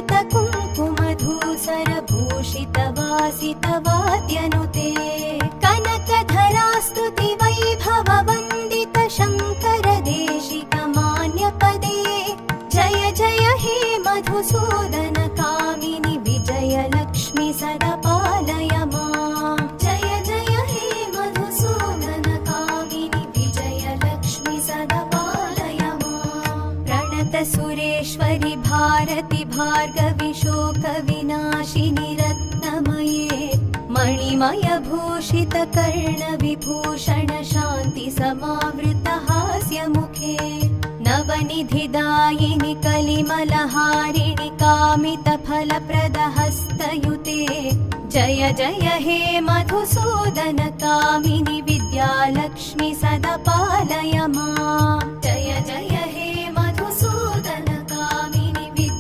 कुङ्कुमधूसरभूषितवासितवाद्यनुते कनकधरास्तुति वैभववन्दित शङ्कर देशिकमान्यपदे जय जय हे मधुसूदन कामिनि विजयलक्ष्मि सदा पालय माम् जय जय हे मधुसूदन कामिनि विजयलक्ष्मि सदा पालय माम् प्रणत सुरेश्वरि भारति भार्गवि शोकविनाशिनि रत्नमये मणिमय भूषित कर्ण विभूषण शान्ति समावृत हास्यमुखे नवनिधिदायिनि कलिमलहारिणि कामित फलप्रद हस्तयुते जय जय हे मधुसूदन कामिनि विद्यालक्ष्मि सदा पालय माम् जय जय हे